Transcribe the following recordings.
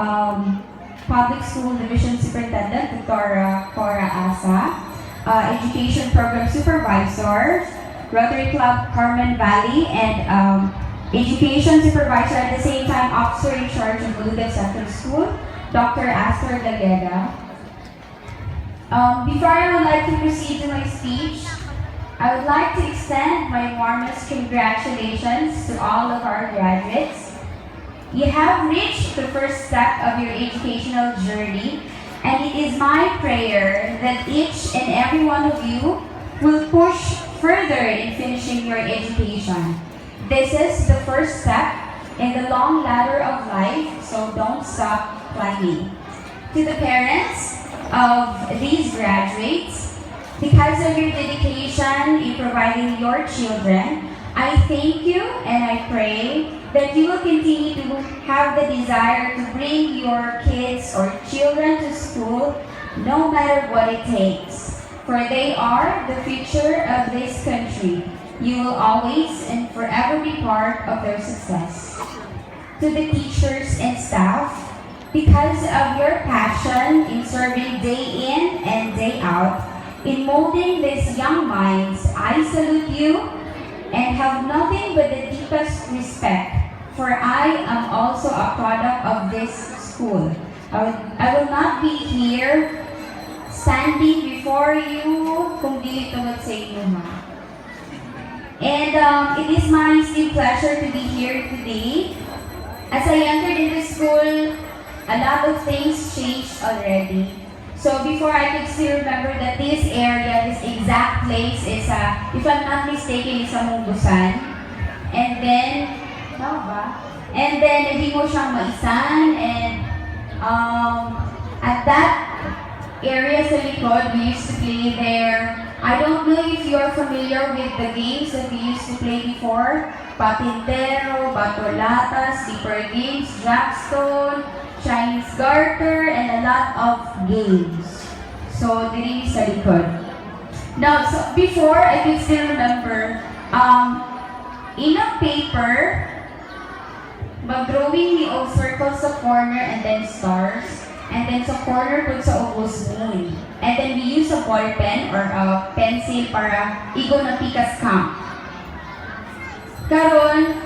Public School Division Superintendent, Dr. Cora Asa, Education Program Supervisor, Rotary Club Carmen Valley, and Education Supervisor at the same time Officer in Charge of Molugan Central School, Dr. Astor Lageda. Before I would like to proceed to my speech, I would like to extend my warmest congratulations to all of our graduates. You have reached the first step of your educational journey, and it is my prayer that each and every one of you will push further in finishing your education. This is the first step in the long ladder of life, so don't stop climbing. To the parents of these graduates, because of your dedication in providing your children, I thank you and I pray that you will continue to have the desire to bring your kids or children to school no matter what it takes. For they are the future of this country. You will always and forever be part of their success. To the teachers and staff, because of your passion in serving day in and day out, in molding these young minds, I salute you and have nothing but the deepest respect, for I am also a product of this school. I will not be here standing before you kung di tungod sa inyo, ha. And it is my esteemed pleasure to be here today. As I entered into school, a lot of things changed already. So before I could still remember that this area, this exact place is, if I'm not mistaken, is a Molugan. And then, and then hindi mo siyang maisan, and at that area sa likod, we used to play there. I don't know if you're familiar with the games that we used to play before. Patintero, Batolatas, Sleeper Games, Jackstone, Chinese Garter, and a lot of games. So, diri sa likod. Now, so before, I could still remember, in a paper, mag-drawing ni og circles sa corner and then stars, and then sa corner put sa ubos moon. And then we use a ball pen or a pencil para igo na pikas camp. Karon,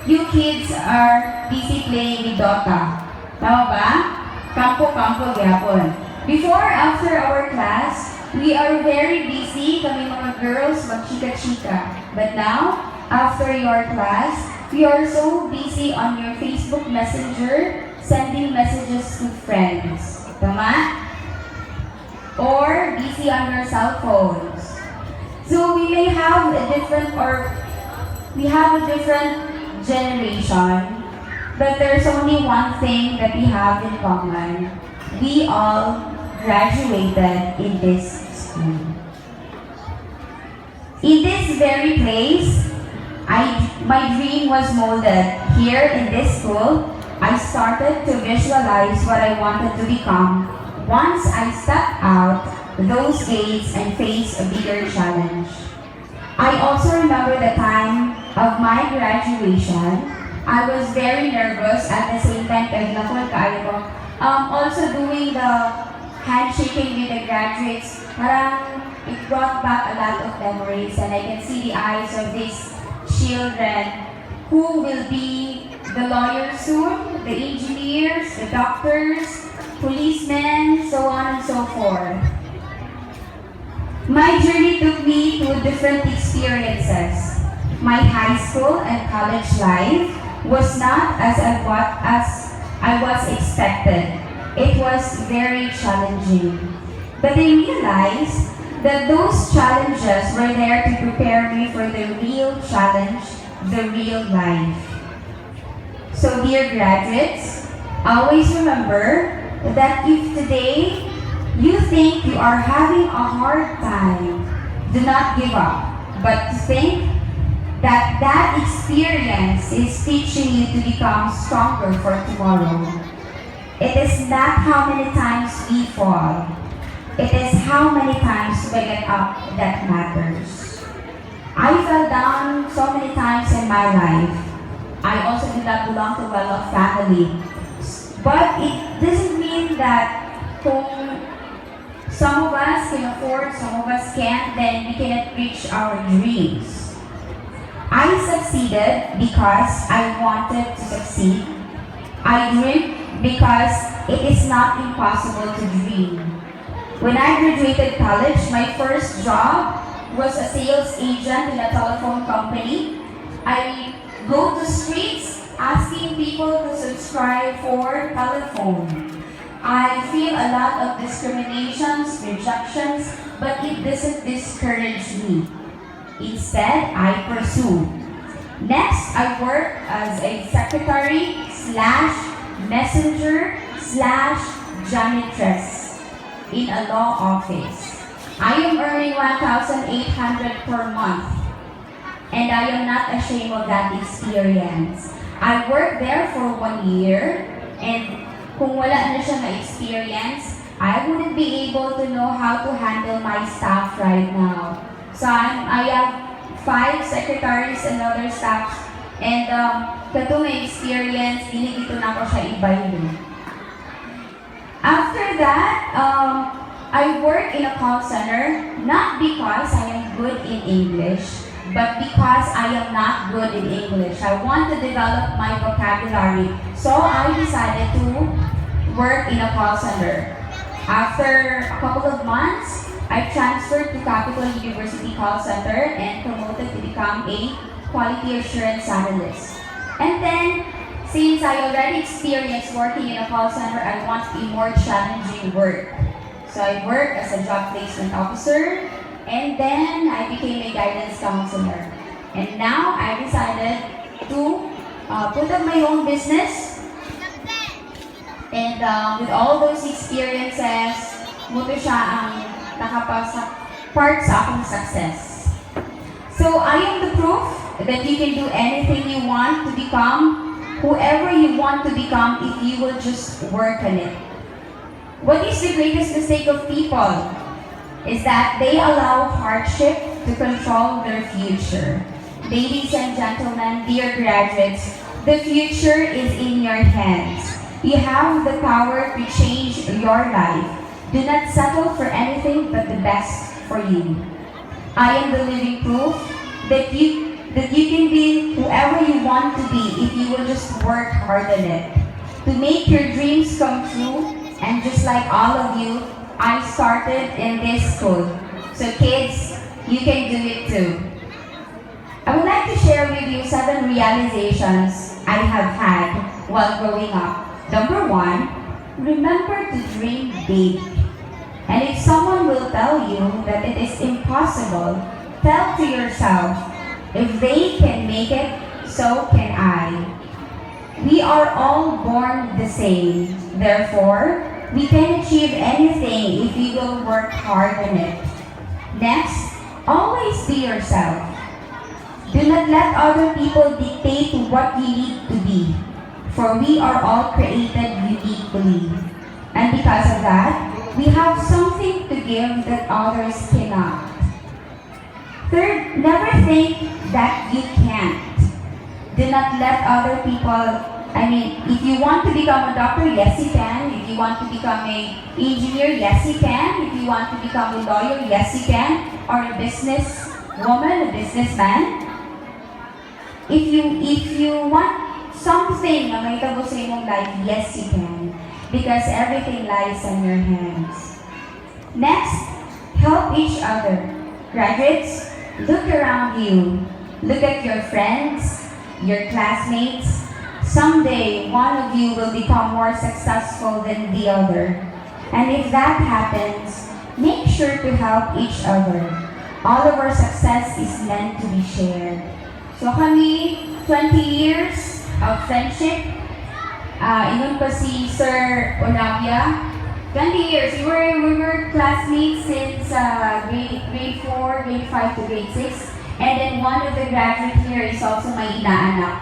you kids are busy playing with Dota. Tama ba? Kampo-kampo gyapon. Before, after our class, we are very busy, kami mga girls, magchika-chika. But now, after your class, we are so busy on your Facebook Messenger, sending messages to friends. Tama? Or busy on your cell phones. So we may have a different, or we have a different generation, but there's only one thing that we have in common. We all graduated in this school. In this very place, my dream was molded. Here in this school, I started to visualize what I wanted to become once I stepped out those gates and faced a bigger challenge. I also remember the time of my graduation. I was very nervous at the same time. Also doing the handshaking with the graduates, it brought back a lot of memories, and I can see the eyes of these children who will be the lawyers soon, the engineers, the doctors, policemen, so on and so forth. My journey took me to different experiences. My high school and college life was not as I was expected. It was very challenging. But I realized that those challenges were there to prepare me for the real challenge, the real life. So dear graduates, always remember that if today you think you are having a hard time, do not give up, but think that that experience is teaching you to become stronger for tomorrow. It is not how many times we fall. It is how many times we get up that matters. I fell down so many times in my life. I also did not belong to a well-off family. But it doesn't mean that kung some of us can afford, some of us can't, then we cannot reach our dreams. I succeeded because I wanted to succeed. I dreamed because it is not impossible to dream. When I graduated college, my first job was a sales agent in a telephone company. I go to streets asking people to subscribe for telephone. I feel a lot of discriminations, rejections, but it doesn't discourage me. Instead, I pursue. Next, I work as a secretary slash messenger slash janitress in a law office. I am earning 1,800 per month, and I am not ashamed of that experience. I worked there for 1 year, and kung wala na siya na-experience, I wouldn't be able to know how to handle my staff right now. So I have 5 secretaries and other staffs, and kato may experience, dito na ako siya ibaylo. After that, I work in a call center, not because I am good in English, but because I am not good in English. I want to develop my vocabulary. So I decided to work in a call center. After a couple of months, I transferred to Capital University Call Center and promoted to become a quality assurance analyst. And then, since I already experienced working in a call center, I want a more challenging work. So I worked as a job placement officer, and then I became a guidance counselor. And now I decided to put up my own business. And with all those experiences, muto siya ang part sa akong success. So I am the proof that you can do anything you want to become, whoever you want to become, if you will just work on it. What is the greatest mistake of people? Is that they allow hardship to control their future. Ladies and gentlemen, dear graduates, the future is in your hands. You have the power to change your life. Do not settle for anything but the best for you. I am the living proof that you can be whoever you want to be if you will just work hard on it. To make your dreams come true, and just like all of you, I started in this school. So kids, you can do it too. I would like to share with you 7 realizations I have had while growing up. Number 1, remember to dream big. And if someone will tell you that it is impossible, tell to yourself, if they can make it, so can I. We are all born the same. Therefore, we can achieve anything if we will work hard on it. Next, always be yourself. Do not let other people dictate what you need to be, for we are all created uniquely. And because of that, we have something to give that others cannot. Third, never think that you can't. Do not let other people, if you want to become a doctor, yes you can. If you want to become an engineer, yes you can. If you want to become a lawyer, yes you can. Or a business woman, a businessman. If you want something na mahitabo sa imong life, yes you can. Because everything lies on your hands. Next, help each other. Graduates, look around you. Look at your friends, your classmates. Someday, one of you will become more successful than the other. And if that happens, make sure to help each other. All of our success is meant to be shared. So kami, 20 years of friendship. Ingon pa si Sir Olavia. 20 years. We were classmates since grade 4, grade 5 to grade 6. And then one of the graduates here is also my inaanak.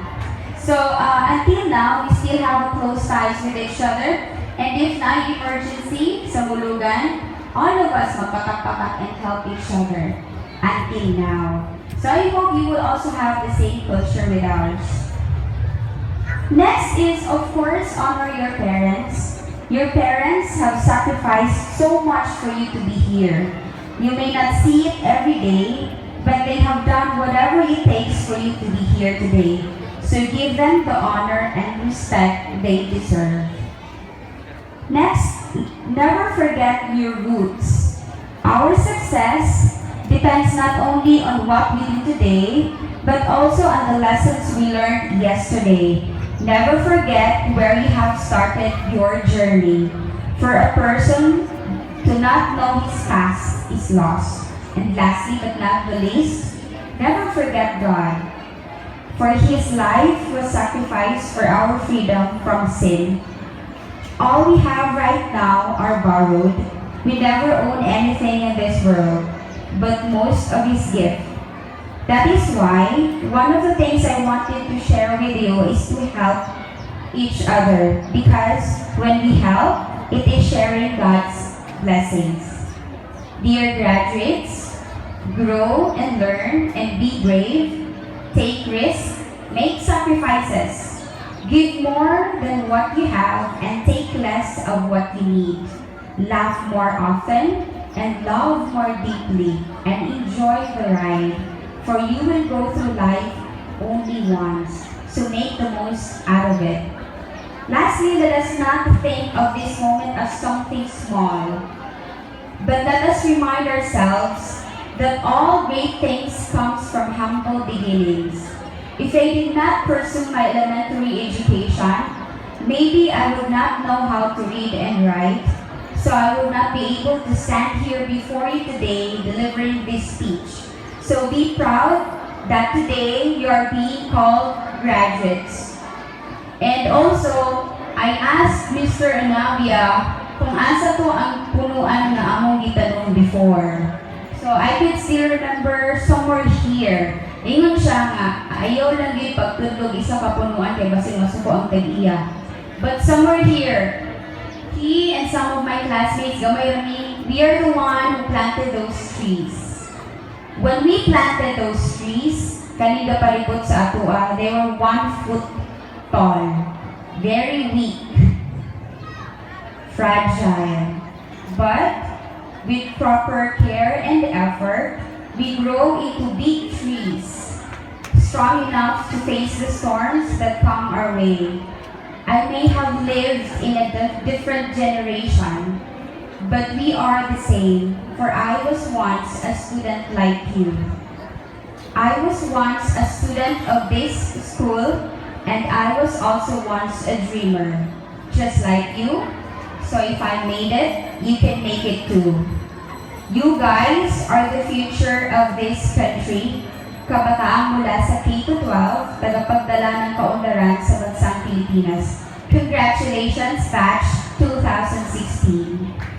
So, until now, we still have close ties with each other. And if na emergency sa Molugan, all of us magpatak-patak and help each other. Until now. So, I hope you will also have the same culture with ours. Next is, of course, honor your parents. Your parents have sacrificed so much for you to be here. You may not see it every day, but they have done whatever it takes for you to be here today. So give them the honor and respect they deserve. Next, never forget your roots. Our success depends not only on what we do today, but also on the lessons we learned yesterday. Never forget where you have started your journey. For a person to not know his past is lost. And lastly but not the least, never forget God. For His life was sacrificed for our freedom from sin. All we have right now are borrowed. We never own anything in this world, but most of His gift. That is why one of the things I wanted to share with you is to help each other, because when we help, it is sharing God's blessings. Dear graduates, grow and learn and be brave, take risks, make sacrifices, give more than what you have and take less of what you need. Laugh more often and love more deeply and enjoy the ride. For you will go through life only once, so make the most out of it. Lastly, let us not think of this moment as something small, but let us remind ourselves that all great things comes from humble beginnings. If I did not pursue my elementary education, maybe I would not know how to read and write, so I would not be able to stand here before you today delivering this speech. So be proud that today you are being called graduates. And also, I asked Mr. Anavia kung asa to ang punuan na among gitanong before. So I could still remember somewhere here. Ingon siya nga, ayaw lang yung pagtudlog isa ka punuan kay basin masuko ang tag-iya. But somewhere here, he and some of my classmates, gamay rami, we are the one who planted those trees. When we planted those trees, kanina palibot sa atua, they were 1 foot tall, very weak, fragile. But with proper care and effort, we grow into big trees, strong enough to face the storms that come our way. I may have lived in a different generation, but we are the same, for I was once a student like you. I was once a student of this school, and I was also once a dreamer, just like you. So if I made it, you can make it too. You guys are the future of this country. Kabataan mula sa K-12, tagapagdala ng kaunlaran sa bansang Pilipinas. Congratulations, Batch 2016.